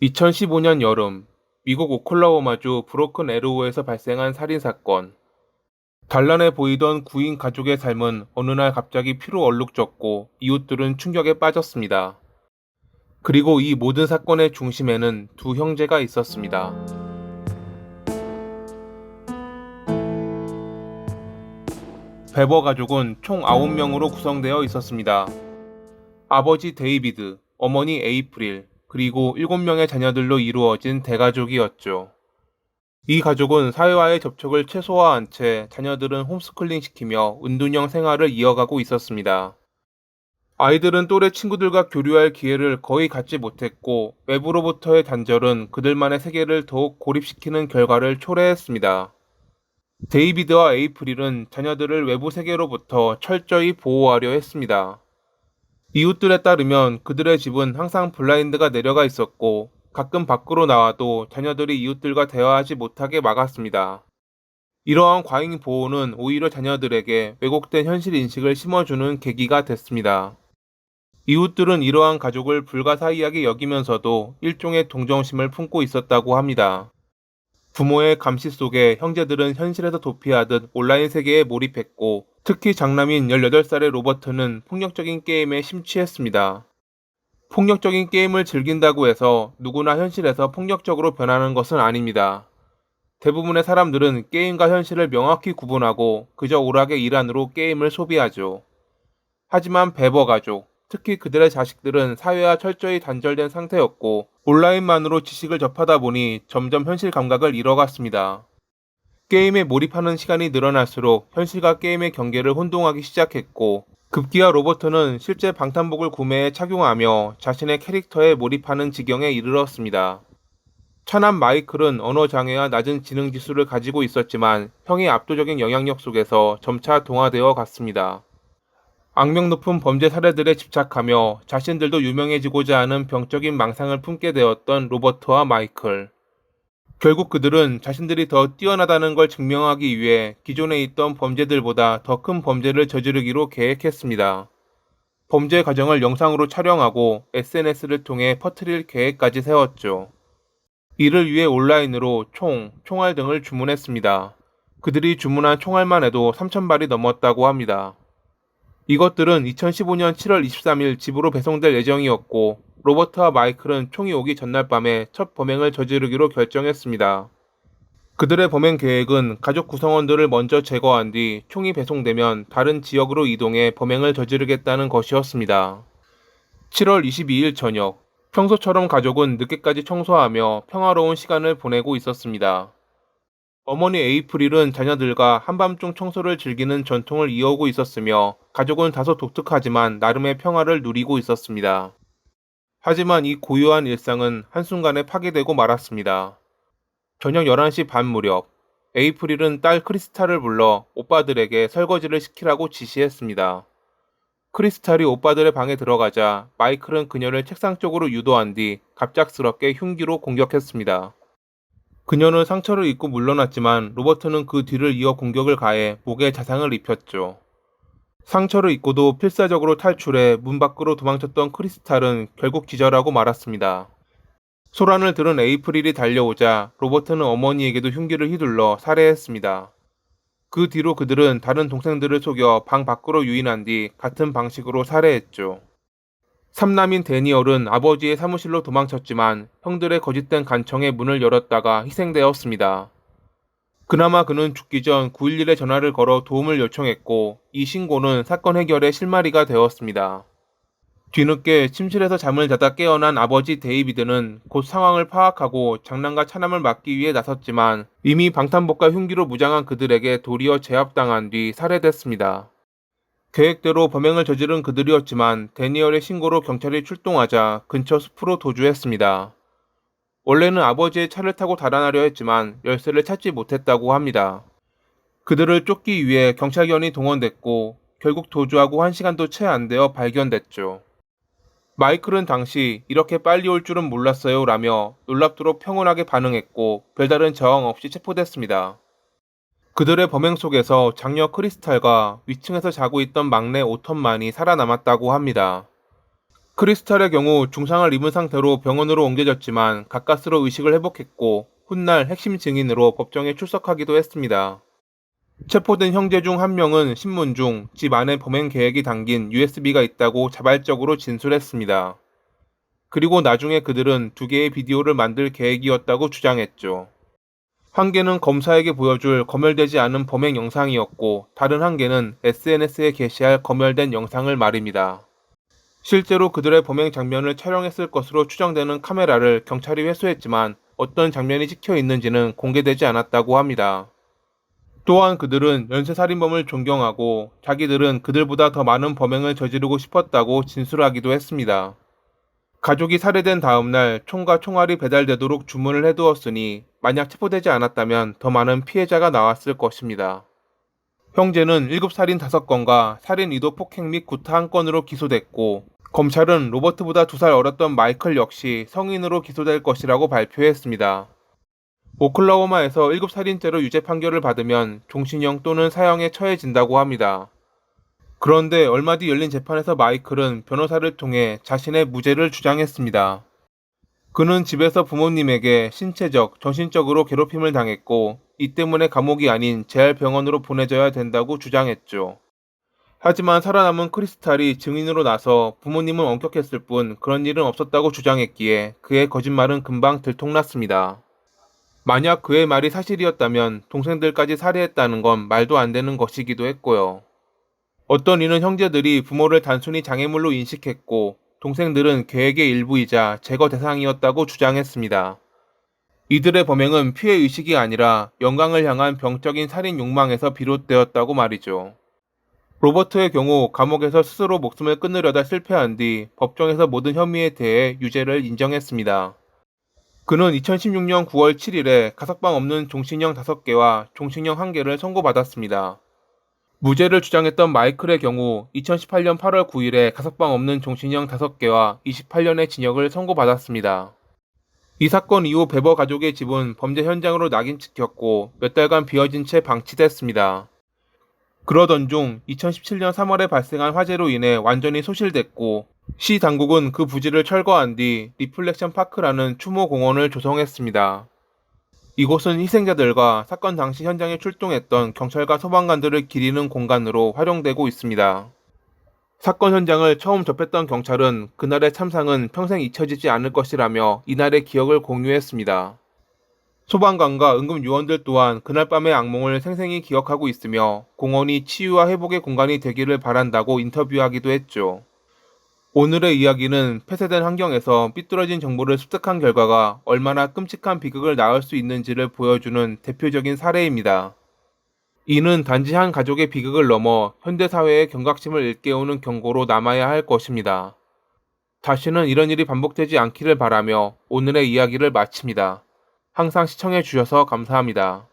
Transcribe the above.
2015년 여름, 미국 오클라호마주 브로큰 에로우에서 발생한 살인사건. 단란해 보이던 구인 가족의 삶은 어느 날 갑자기 피로 얼룩졌고 이웃들은 충격에 빠졌습니다. 그리고 이 모든 사건의 중심에는 두 형제가 있었습니다. 베버 가족은 총 9명으로 구성되어 있었습니다. 아버지 데이비드, 어머니 에이프릴, 그리고 7명의 자녀들로 이루어진 대가족이었죠. 이 가족은 사회와의 접촉을 최소화한 채 자녀들은 홈스쿨링 시키며 은둔형 생활을 이어가고 있었습니다. 아이들은 또래 친구들과 교류할 기회를 거의 갖지 못했고 외부로부터의 단절은 그들만의 세계를 더욱 고립시키는 결과를 초래했습니다. 데이비드와 에이프릴은 자녀들을 외부 세계로부터 철저히 보호하려 했습니다. 이웃들에 따르면 그들의 집은 항상 블라인드가 내려가 있었고 가끔 밖으로 나와도 자녀들이 이웃들과 대화하지 못하게 막았습니다. 이러한 과잉 보호는 오히려 자녀들에게 왜곡된 현실 인식을 심어주는 계기가 됐습니다. 이웃들은 이러한 가족을 불가사의하게 여기면서도 일종의 동정심을 품고 있었다고 합니다. 부모의 감시 속에 형제들은 현실에서 도피하듯 온라인 세계에 몰입했고 특히 장남인 18살의 로버트는 폭력적인 게임에 심취했습니다. 폭력적인 게임을 즐긴다고 해서 누구나 현실에서 폭력적으로 변하는 것은 아닙니다. 대부분의 사람들은 게임과 현실을 명확히 구분하고 그저 오락의 일환으로 게임을 소비하죠. 하지만 베버 가족, 특히 그들의 자식들은 사회와 철저히 단절된 상태였고 온라인만으로 지식을 접하다 보니 점점 현실 감각을 잃어갔습니다. 게임에 몰입하는 시간이 늘어날수록 현실과 게임의 경계를 혼동하기 시작했고 급기야 로버트는 실제 방탄복을 구매해 착용하며 자신의 캐릭터에 몰입하는 지경에 이르렀습니다. 차남 마이클은 언어 장애와 낮은 지능 지수를 가지고 있었지만 형의 압도적인 영향력 속에서 점차 동화되어 갔습니다. 악명 높은 범죄 사례들에 집착하며 자신들도 유명해지고자 하는 병적인 망상을 품게 되었던 로버트와 마이클. 결국 그들은 자신들이 더 뛰어나다는 걸 증명하기 위해 기존에 있던 범죄들보다 더 큰 범죄를 저지르기로 계획했습니다. 범죄 과정을 영상으로 촬영하고 SNS를 통해 퍼뜨릴 계획까지 세웠죠. 이를 위해 온라인으로 총알 등을 주문했습니다. 그들이 주문한 총알만 해도 3,000발이 넘었다고 합니다. 이것들은 2015년 7월 23일 집으로 배송될 예정이었고 로버트와 마이클은 총이 오기 전날 밤에 첫 범행을 저지르기로 결정했습니다. 그들의 범행 계획은 가족 구성원들을 먼저 제거한 뒤 총이 배송되면 다른 지역으로 이동해 범행을 저지르겠다는 것이었습니다. 7월 22일 저녁, 평소처럼 가족은 늦게까지 청소하며 평화로운 시간을 보내고 있었습니다. 어머니 에이프릴은 자녀들과 한밤중 청소를 즐기는 전통을 이어오고 있었으며 가족은 다소 독특하지만 나름의 평화를 누리고 있었습니다. 하지만 이 고요한 일상은 한순간에 파괴되고 말았습니다. 저녁 11시 반 무렵, 에이프릴은 딸 크리스탈을 불러 오빠들에게 설거지를 시키라고 지시했습니다. 크리스탈이 오빠들의 방에 들어가자 마이클은 그녀를 책상 쪽으로 유도한 뒤 갑작스럽게 흉기로 공격했습니다. 그녀는 상처를 입고 물러났지만 로버트는 그 뒤를 이어 공격을 가해 목에 자상을 입혔죠. 상처를 입고도 필사적으로 탈출해 문 밖으로 도망쳤던 크리스탈은 결국 기절하고 말았습니다. 소란을 들은 에이프릴이 달려오자 로버트는 어머니에게도 흉기를 휘둘러 살해했습니다. 그 뒤로 그들은 다른 동생들을 속여 방 밖으로 유인한 뒤 같은 방식으로 살해했죠. 삼남인 데니얼은 아버지의 사무실로 도망쳤지만 형들의 거짓된 간청에 문을 열었다가 희생되었습니다. 그나마 그는 죽기 전 911에 전화를 걸어 도움을 요청했고 이 신고는 사건 해결의 실마리가 되었습니다. 뒤늦게 침실에서 잠을 자다 깨어난 아버지 데이비드는 곧 상황을 파악하고 장난과 차남을 막기 위해 나섰지만 이미 방탄복과 흉기로 무장한 그들에게 도리어 제압당한 뒤 살해됐습니다. 계획대로 범행을 저지른 그들이었지만 데니얼의 신고로 경찰이 출동하자 근처 숲으로 도주했습니다. 원래는 아버지의 차를 타고 달아나려 했지만 열쇠를 찾지 못했다고 합니다. 그들을 쫓기 위해 경찰견이 동원됐고 결국 도주하고 1시간도 채 안 되어 발견됐죠. 마이클은 당시 이렇게 빨리 올 줄은 몰랐어요 라며 놀랍도록 평온하게 반응했고 별다른 저항 없이 체포됐습니다. 그들의 범행 속에서 장녀 크리스탈과 위층에서 자고 있던 막내 오텀만이 살아남았다고 합니다. 크리스탈의 경우 중상을 입은 상태로 병원으로 옮겨졌지만 가까스로 의식을 회복했고 훗날 핵심 증인으로 법정에 출석하기도 했습니다. 체포된 형제 중 한 명은 신문 중 집 안에 범행 계획이 담긴 USB가 있다고 자발적으로 진술했습니다. 그리고 나중에 그들은 두 개의 비디오를 만들 계획이었다고 주장했죠. 한 개는 검사에게 보여줄 검열되지 않은 범행 영상이었고 다른 한 개는 SNS에 게시할 검열된 영상을 말입니다. 실제로 그들의 범행 장면을 촬영했을 것으로 추정되는 카메라를 경찰이 회수했지만 어떤 장면이 찍혀 있는지는 공개되지 않았다고 합니다. 또한 그들은 연쇄살인범을 존경하고 자기들은 그들보다 더 많은 범행을 저지르고 싶었다고 진술하기도 했습니다. 가족이 살해된 다음 날 총과 총알이 배달되도록 주문을 해두었으니 만약 체포되지 않았다면 더 많은 피해자가 나왔을 것입니다. 형제는 7살인 5건과 살인 의도 폭행 및 구타 1건으로 기소됐고 검찰은 로버트보다 2살 어렸던 마이클 역시 성인으로 기소될 것이라고 발표했습니다. 오클라호마에서 7살인죄로 유죄 판결을 받으면 종신형 또는 사형에 처해진다고 합니다. 그런데 얼마 뒤 열린 재판에서 마이클은 변호사를 통해 자신의 무죄를 주장했습니다. 그는 집에서 부모님에게 신체적, 정신적으로 괴롭힘을 당했고 이 때문에 감옥이 아닌 재활병원으로 보내져야 된다고 주장했죠. 하지만 살아남은 크리스탈이 증인으로 나서 부모님은 엄격했을 뿐 그런 일은 없었다고 주장했기에 그의 거짓말은 금방 들통났습니다. 만약 그의 말이 사실이었다면 동생들까지 살해했다는 건 말도 안 되는 것이기도 했고요. 어떤 이는 형제들이 부모를 단순히 장애물로 인식했고 동생들은 계획의 일부이자 제거 대상이었다고 주장했습니다. 이들의 범행은 피해 의식이 아니라 영광을 향한 병적인 살인 욕망에서 비롯되었다고 말이죠. 로버트의 경우 감옥에서 스스로 목숨을 끊으려다 실패한 뒤 법정에서 모든 혐의에 대해 유죄를 인정했습니다. 그는 2016년 9월 7일에 가석방 없는 종신형 5개와 종신형 1개를 선고받았습니다. 무죄를 주장했던 마이클의 경우 2018년 8월 9일에 가석방 없는 종신형 5개와 28년의 징역을 선고받았습니다. 이 사건 이후 베버 가족의 집은 범죄 현장으로 낙인 찍혔고 몇 달간 비어진 채 방치됐습니다. 그러던 중 2017년 3월에 발생한 화재로 인해 완전히 소실됐고 시 당국은 그 부지를 철거한 뒤 리플렉션 파크라는 추모 공원을 조성했습니다. 이곳은 희생자들과 사건 당시 현장에 출동했던 경찰과 소방관들을 기리는 공간으로 활용되고 있습니다. 사건 현장을 처음 접했던 경찰은 그날의 참상은 평생 잊혀지지 않을 것이라며 이날의 기억을 공유했습니다. 소방관과 응급요원들 또한 그날 밤의 악몽을 생생히 기억하고 있으며 공원이 치유와 회복의 공간이 되기를 바란다고 인터뷰하기도 했죠. 오늘의 이야기는 폐쇄된 환경에서 삐뚤어진 정보를 습득한 결과가 얼마나 끔찍한 비극을 낳을 수 있는지를 보여주는 대표적인 사례입니다. 이는 단지 한 가족의 비극을 넘어 현대사회의 경각심을 일깨우는 경고로 남아야 할 것입니다. 다시는 이런 일이 반복되지 않기를 바라며 오늘의 이야기를 마칩니다. 항상 시청해 주셔서 감사합니다.